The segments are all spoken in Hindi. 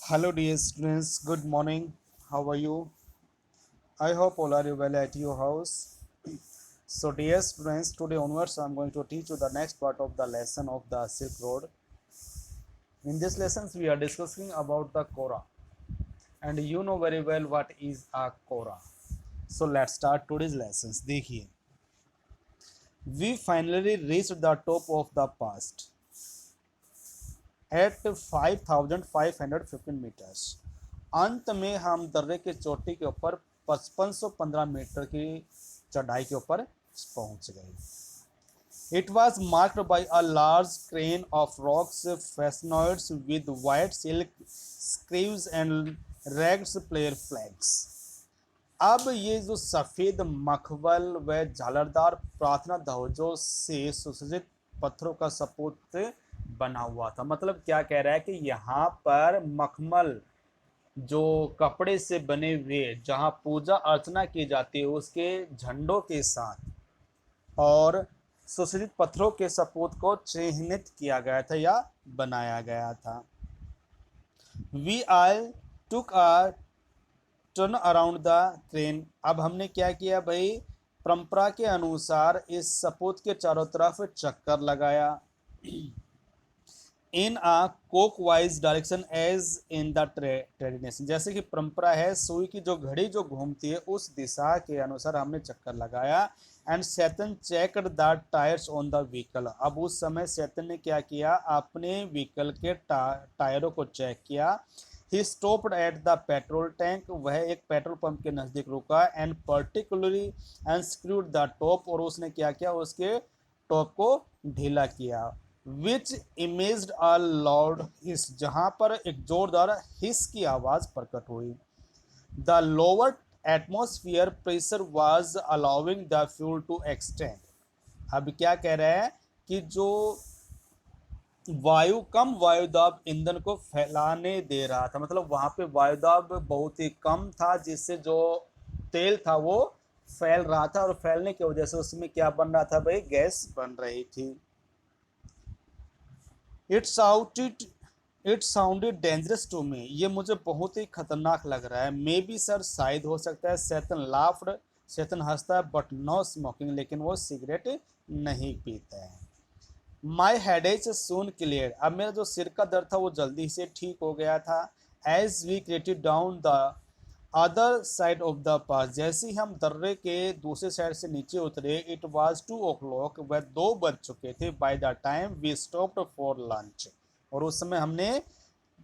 Hello, dear students. Good morning. How are you? I hope all are you well at your house. So, dear students, today onwards, I'm going to teach you the next part of the lesson of the Silk Road. In this lessons, we are discussing about the Kora, and you know very well what is a Kora. So, let's start today's lessons. देखिए, we finally reached the top of the pass at 5,515 meters. अंत में हम दर्रे की चोटी के ऊपर 5515 मीटर की चढ़ाई के ऊपर पहुंच गए. It was marked by a large crane of rocks fascinoids with white silk screws and ragged player flags. अब ये जो सफ़ेद मखमल व झालरदार प्रार्थना ध्वजों से सुसज्जित पत्थरों का सपूत बना हुआ था. मतलब क्या कह रहा है कि यहाँ पर मखमल जो कपड़े से बने हुए जहाँ पूजा अर्चना की जाती है उसके झंडों के साथ और सुसज्जित पत्थरों के सपूत को चिन्हित किया गया था या बनाया गया था. We I took a turn around the crane. अब हमने क्या किया भाई, परंपरा के अनुसार इस सपूत के चारों तरफ चक्कर लगाया. In a clockwise direction as in the tradition. जैसे कि परंपरा है, सुई की जो घड़ी जो घूमती है उस दिशा के अनुसार हमने चक्कर लगाया. And Chetan checked the tyres on the vehicle. अब उस समय सैतन ने क्या किया, अपने व्हीकल के टायरों को चेक किया. He stopped at the petrol tank. वह एक पेट्रोल पंप के नज़दीक रुका. And particularly and screwed the top. और उसने क्या किया, उसके टॉप को ढीला किया. Which imaged a loud hiss. जहां पर एक जोरदार हिस की आवाज प्रकट हुई. The lower atmosphere pressure was allowing the fuel to extend. अब क्या कह रहा है कि जो कम वायुदाब ईंधन को फैलाने दे रहा था. मतलब वहां पे वायुदाब बहुत ही कम था जिससे जो तेल था वो फैल रहा था और फैलने की वजह से उसमें क्या बन रहा था भाई, गैस बन रही थी. It sounded it sounded dangerous to me. ये मुझे बहुत ही खतरनाक लग रहा है. मे बी सर, शायद हो सकता है. Satan laughed. सैतन हंसता है. But no smoking. लेकिन वो सिगरेट नहीं पीता है. My headache soon clear. अब मेरा जो सिर का दर्द था वो जल्दी से ठीक हो गया था. As we created down the other side of the pass. जैसे ही हम दर्रे के दूसरे साइड से नीचे उतरे, इट वॉज 2 o'clock. वह 2 बज चुके थे. By the time we stopped for lunch. और उस समय हमने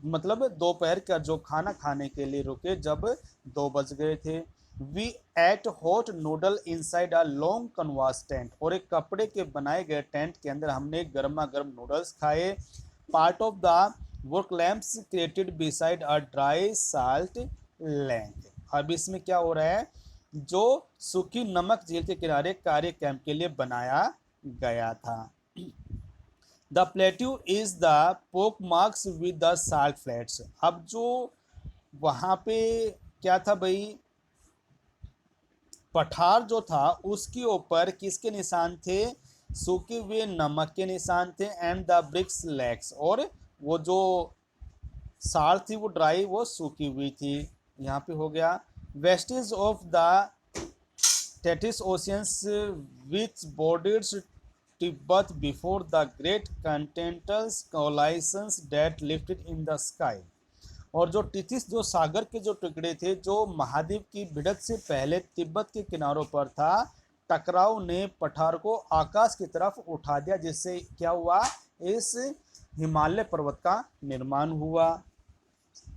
मतलब दोपहर का जो खाना खाने के लिए रुके जब 2 बज गए थे. We ate hot noodle inside a long canvas tent. और एक कपड़े के बनाए गए टेंट के अंदर हमने गर्मा गर्म नूडल्स खाए. Part of the work lamps created beside a dry salt land. अब इसमें क्या हो रहा है, जो सूखी नमक झील के किनारे कार्य कैंप के लिए बनाया गया था. द प्लेट्यू इज द पोक marks with the salt flats. अब जो वहाँ पे क्या था भाई, पठार जो था उसके ऊपर किसके निशान थे, सूखे हुए नमक के निशान थे. And the bricks legs. और वो जो साल थी वो ड्राई, वो सूखी हुई थी. यहाँ पे हो गया. Vestige of the Tethys oceans which borders Tibet before the great continental collisions that lifted in the sky. और जो टिथिस जो सागर के जो टुकड़े थे जो महाद्वीप की भिड़त से पहले तिब्बत के किनारों पर था, टकराव ने पठार को आकाश की तरफ उठा दिया जिससे क्या हुआ, इस हिमालय पर्वत का निर्माण हुआ.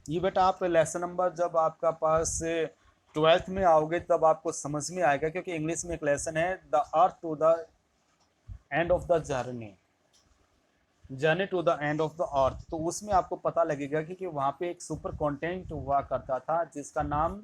ये बेटा आप लेसन नंबर जब आपका पास 12th में आओगे तब आपको समझ में आएगा, क्योंकि इंग्लिश में एक लेसन है the earth to the end of the journey to the end of the earth. तो उसमें आपको पता लगेगा कि वहाँ पे एक सुपर कॉन्टिनेंट हुआ करता था जिसका नाम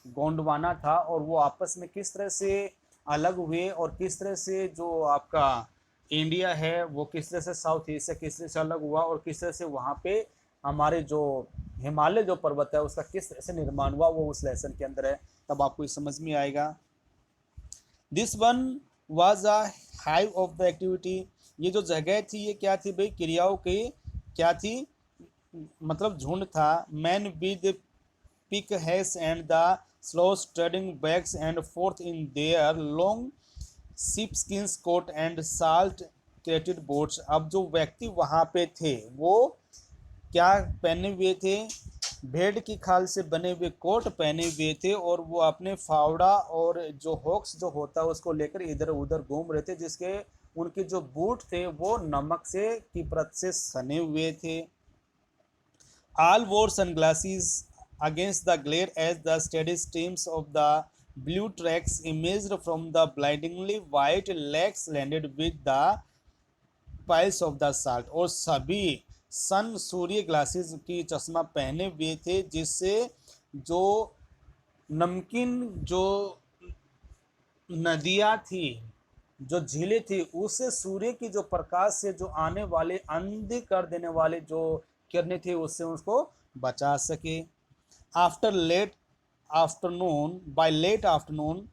गोंडवाना था. और वो आपस में किस तरह से अलग हुए और किस तरह से जो आपका इंडिया है वो किस तरह से साउथ ईस्ट से किस तरह से अलग हुआ और किस तरह से वहाँ पे हमारे जो हिमालय जो पर्वत है उसका किस तरह से निर्माण हुआ, वो उस लेसन के अंदर है. तब आपको ये समझ में आएगा. This one was a hive of the activity. ये जो जगह थी ये क्या थी भाई, क्रियाओं की क्या थी, मतलब झुंड था। Men with pickaxes and the slow treading backs and forth in their long sheepskins coat and salt crusted boots. अब जो व्यक्ति वहाँ पे थे वो क्या पहने हुए थे? भेड़ की खाल से बने हुए कोट पहने हुए थे और वो अपने फावड़ा और जो हॉक्स जो होता है उसको लेकर इधर उधर घूम रहे थे, जिसके उनके जो बूट थे वो नमक से की परत से सने हुए थे। All wore sunglasses against the glare as the steady streams of the blue tracks emerged from the blindingly white lakes landed with the piles of the salt। और सभी सन सूर्य ग्लासेस की चश्मा पहने हुए थे, जिससे जो नमकीन जो नदियाँ थी, जो झीलें थी, उससे सूर्य की जो प्रकाश से जो आने वाले अंधे कर देने वाले जो किरणें थी उससे उसको बचा सके। After late afternoon by late afternoon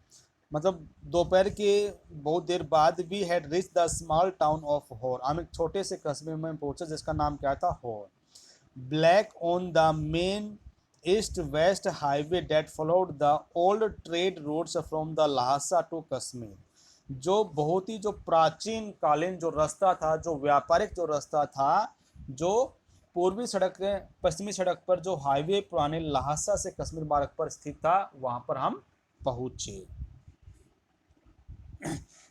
मतलब दोपहर के बहुत देर बाद we had reach the small town of Hor. हम एक छोटे से कस्बे में पहुंचे जिसका नाम क्या था? होर। Black on the main east-west highway that followed the old trade routes from the Lhasa to Kashmir। जो बहुत ही जो प्राचीन कालीन जो रास्ता था, जो व्यापारिक जो रास्ता था, जो पूर्वी सड़क पश्चिमी सड़क पर जो हाईवे पुराने लहासा से कश्मीर मार्ग पर स्थित था, वहां पर हम पहुंचे।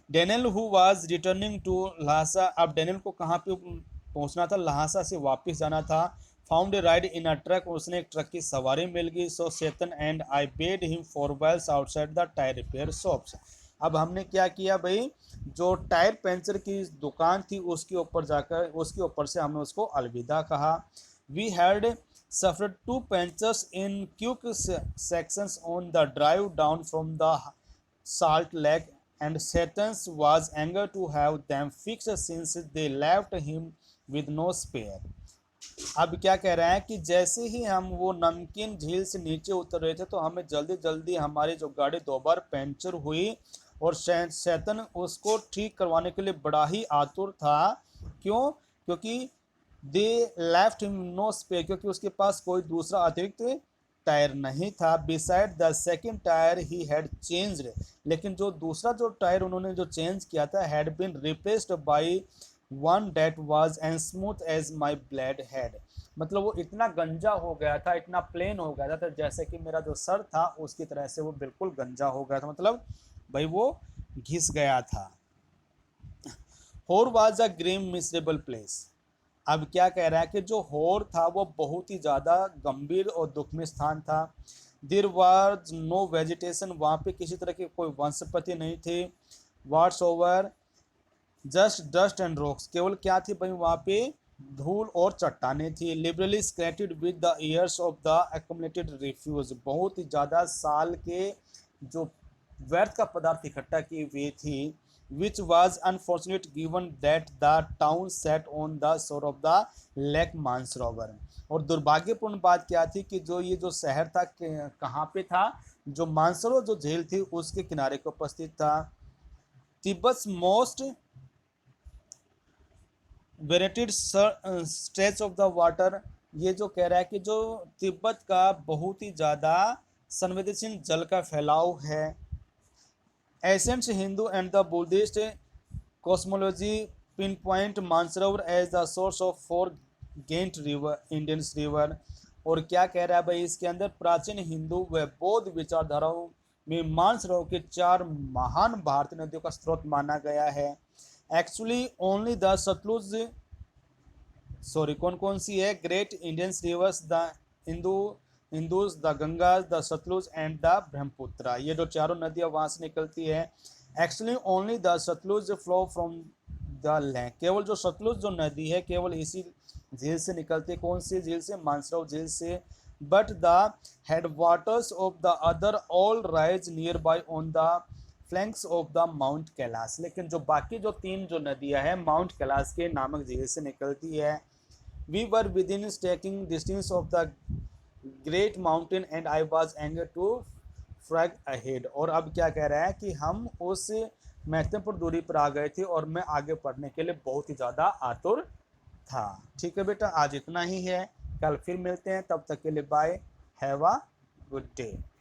Daniel who was returning to Lhasa. अब डेनियल को कहाँ पे पहुंचना था? लहासा से वापस जाना था। Found a ride in a truck. उसने एक ट्रक की सवारी मिल गई। So Chetan and I paid him for whiles outside the tyre repair shops. अब हमने क्या किया भाई, जो टायर पंचर की दुकान थी उसके ऊपर जाकर उसके ऊपर से हमने उसको अलविदा कहा। We had suffered two punctures in quick sections on the drive down from the Salt Lake, and Satan's was eager to have them fixed since they left him with no spare। अब क्या कह रहे हैं कि जैसे ही हम वो नमकीन झील से नीचे उतर रहे थे तो हमें जल्दी जल्दी हमारी जो गाड़ी दो बार पंचर हुई और शैतान उसको ठीक करवाने के लिए बड़ा ही आतुर था। क्यों? क्योंकि they left him no spare, क्योंकि उसके पास कोई दूसरा अतिरिक्त टायर नहीं था। Beside the second tyre he had changed, लेकिन जो दूसरा जो टायर उन्होंने जो चेंज किया था had been replaced by one that was and smooth as my blade head. मतलब वो इतना गंजा हो गया था, इतना प्लेन हो गया था, तो जैसे कि मेरा जो सर था उसकी तरह से वो बिल्कुल गंजा हो गया था, मतलब भाई वो घिस गया था। Hor was a grim miserable place. अब क्या कह रहा है कि जो होर था वो बहुत ही ज़्यादा गंभीर और दुखमय स्थान था। देयर वाज नो वेजिटेशन, वहाँ पे किसी तरह की कोई वनस्पति नहीं थी। What's over just dust and rocks, केवल क्या थी भाई वहाँ पे? धूल और चट्टानें थी। Liberally scattered with the years of the accumulated refuse, बहुत ही ज़्यादा साल के जो व्यर्थ का पदार्थ इकट्ठा की हुई थी। Which was unfortunate given that the town set on the shore of the lake Mansarovar. और दुर्भाग्यपूर्ण बात क्या थी कि जो ये जो शहर था कहाँ पे था? जो मानसरोवर जो झील थी उसके किनारे को उपस्थित था। Tibet most venerated stretch of the water, ये जो कह रहा है कि जो तिब्बत का बहुत ही ज़्यादा संवेदनशील जल का फैलाव है। Ancient Hindu and the Buddhist cosmology pinpoint Mansarovar as the source of four giant river Indians river. और क्या कह रहा है भाई इसके अंदर? प्राचीन हिंदू व बौद्ध विचारधाराओं में मानसरोवर के चार महान भारतीय नदियों का स्रोत माना गया है। Actually only the Sutlej, sorry कौन कौन सी है? Great Indian rivers, the Indus, the Ganga, the Sutlej and the Brahmaputra. ये जो चारों नदियां वहां से निकलती है। Actually only the Sutlej flow from the lake, केवल जो सतलुज जो नदी है केवल इसी झील से निकलती है। कौन सी झील से? मानसरोवर झील से। But the head waters of the other all rise near by on the flanks of the mount Kailash, लेकिन जो बाकी जो तीन जो नदियां हैं माउंट कैलाश के नामक झील से निकलती है। We were within staking distance of the great mountain and I was anger to forge ahead. और अब क्या कह रहा है कि हम उस महत्वपूर्ण दूरी पर आ गए थे और मैं आगे बढ़ने के लिए बहुत ही ज़्यादा आतुर था। ठीक है बेटा, आज इतना ही है। कल फिर मिलते हैं, तब तक के लिए bye, have a good day.